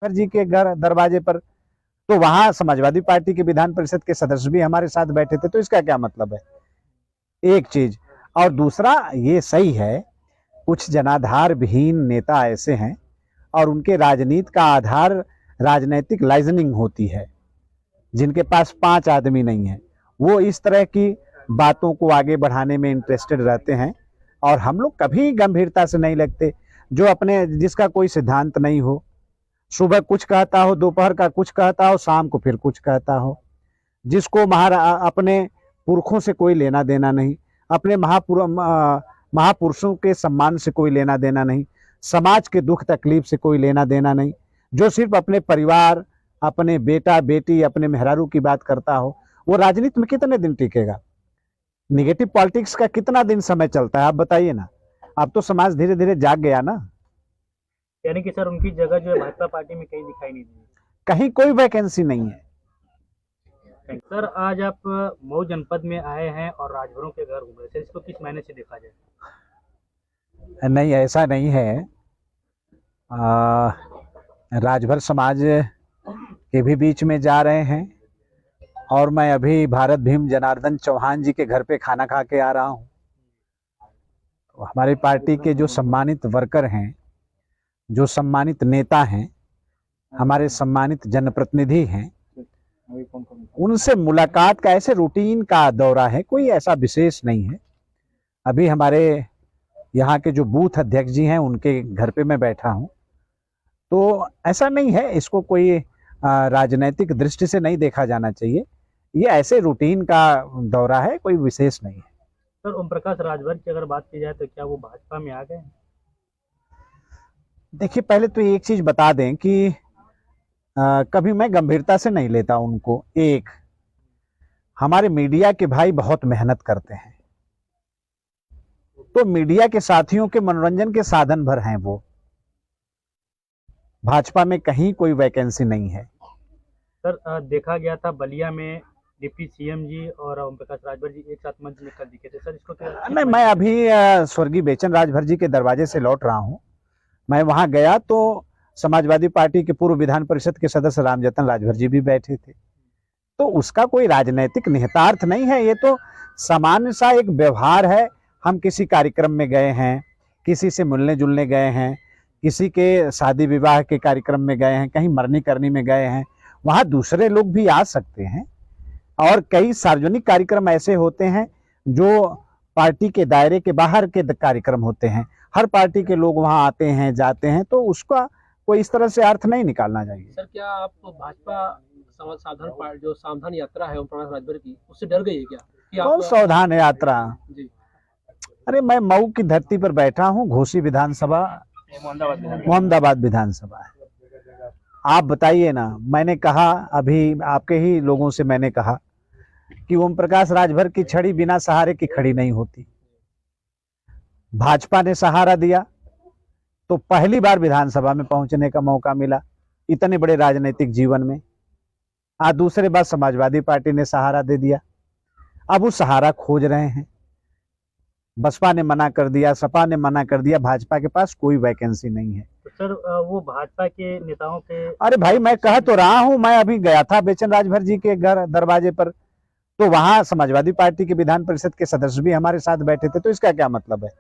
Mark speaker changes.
Speaker 1: जी के घर दरवाजे पर, तो वहां समाजवादी पार्टी के विधान परिषद के सदस्य भी हमारे साथ बैठे थे। तो इसका क्या मतलब है? एक चीज। और दूसरा, ये सही है, कुछ जनाधार विहीन नेता ऐसे हैं और उनके राजनीति का आधार राजनीतिक लाइजनिंग होती है, जिनके पास 5 आदमी नहीं है, वो इस तरह की बातों को आगे बढ़ाने में इंटरेस्टेड रहते हैं। और हम लोग कभी गंभीरता से नहीं लगते। जो अपने, जिसका कोई सिद्धांत नहीं हो, सुबह कुछ कहता हो, दोपहर का कुछ कहता हो, शाम को फिर कुछ कहता हो, जिसको अपने पुरखों से कोई लेना देना नहीं, अपने महापुरुषों के सम्मान से कोई लेना देना नहीं, समाज के दुख तकलीफ से कोई लेना देना नहीं, जो सिर्फ अपने परिवार, अपने बेटा बेटी, अपने मेहरारू की बात करता हो, वो राजनीति में कितने दिन टिकेगा? निगेटिव पॉलिटिक्स का कितना दिन समय चलता है, आप बताइए ना। अब तो समाज धीरे धीरे जाग गया ना।
Speaker 2: यानी कि सर उनकी जगह जो है भाजपा पार्टी में कहीं दिखाई नहीं दी,
Speaker 1: कहीं कोई वैकेंसी नहीं है।
Speaker 2: सर आज आप मऊ जनपद में आए हैं और राजभरों के घर घूम रहे थे, इसको किस मायने से देखा जाए?
Speaker 1: नहीं, ऐसा नहीं है। राजभर समाज के भी बीच में जा रहे हैं और मैं अभी भारत भीम जनार्दन चौहान जी के घर पे खाना खा के आ रहा हूँ। तो हमारी पार्टी के जो सम्मानित वर्कर हैं, जो सम्मानित नेता हैं, हमारे सम्मानित जनप्रतिनिधि हैं, उनसे मुलाकात का ऐसे रूटीन का दौरा है, कोई ऐसा विशेष नहीं है। अभी हमारे यहाँ के जो बूथ अध्यक्ष जी हैं उनके घर पे मैं बैठा हूँ। तो ऐसा नहीं है, इसको कोई राजनीतिक दृष्टि से नहीं देखा जाना चाहिए। ये ऐसे रूटीन का दौरा है, कोई विशेष नहीं है।
Speaker 2: सर ओम प्रकाश राजभर की अगर बात की जाए तो क्या वो भाजपा में आ गए?
Speaker 1: देखिए, पहले तो एक चीज बता दें कि कभी मैं गंभीरता से नहीं लेता उनको। एक, हमारे मीडिया के भाई बहुत मेहनत करते हैं, तो मीडिया के साथियों के मनोरंजन के साधन भर हैं वो। भाजपा में कहीं कोई वैकेंसी नहीं है।
Speaker 2: सर देखा गया था बलिया में डिप्टी सीएम जी और ओम प्रकाश राजभर जी एक साथ मंच में कल दिखे थे, सर इसको क्या?
Speaker 1: नहीं, मैं अभी स्वर्गीय बेचन राजभर जी के दरवाजे से लौट रहा हूं। मैं वहां गया तो समाजवादी पार्टी के पूर्व विधान परिषद के सदस्य रामजतन राजभर जी भी बैठे थे। तो उसका कोई राजनीतिक निहितार्थ नहीं है, ये तो सामान्य सा एक व्यवहार है। हम किसी कार्यक्रम में गए हैं, किसी से मिलने जुलने गए हैं, किसी के शादी विवाह के कार्यक्रम में गए हैं, कहीं मरनी करनी में गए हैं, वहां दूसरे लोग भी आ सकते हैं। और कई सार्वजनिक कार्यक्रम ऐसे होते हैं जो पार्टी के दायरे के बाहर के कार्यक्रम होते हैं। हर पार्टी के लोग वहां आते हैं, जाते हैं, तो उसका कोई इस तरह से अर्थ नहीं निकालना चाहिए।
Speaker 3: सर क्या आप तो भाजपा सावधान जो सावधान यात्रा है ओम प्रकाश राजभर की, उससे डर गई है क्या कि
Speaker 1: कौन सावधान यात्रा?
Speaker 3: जी
Speaker 1: अरे, मैं मऊ की धरती पर बैठा हूँ, घोसी विधानसभा, मोहम्मदाबाद विधानसभा है। आप बताइए ना। मैंने कहा, अभी आपके ही लोगों से मैंने कहा कि ओम प्रकाश राजभर की छड़ी बिना सहारे की खड़ी नहीं होती। भाजपा ने सहारा दिया तो पहली बार विधानसभा में पहुंचने का मौका मिला इतने बड़े राजनीतिक जीवन में। आज दूसरे बार समाजवादी पार्टी ने सहारा दे दिया, अब वो सहारा खोज रहे हैं। बसपा ने मना कर दिया, सपा ने मना कर दिया, भाजपा के पास कोई वैकेंसी नहीं है।
Speaker 2: तो सर वो भाजपा के नेताओं के,
Speaker 1: अरे भाई, मैं कह तो रहा हूं, मैं अभी गया था बेचन राजभर जी के घर दरवाजे पर, तो वहां समाजवादी पार्टी के विधान परिषद के सदस्य भी हमारे साथ बैठे थे। तो इसका क्या मतलब है?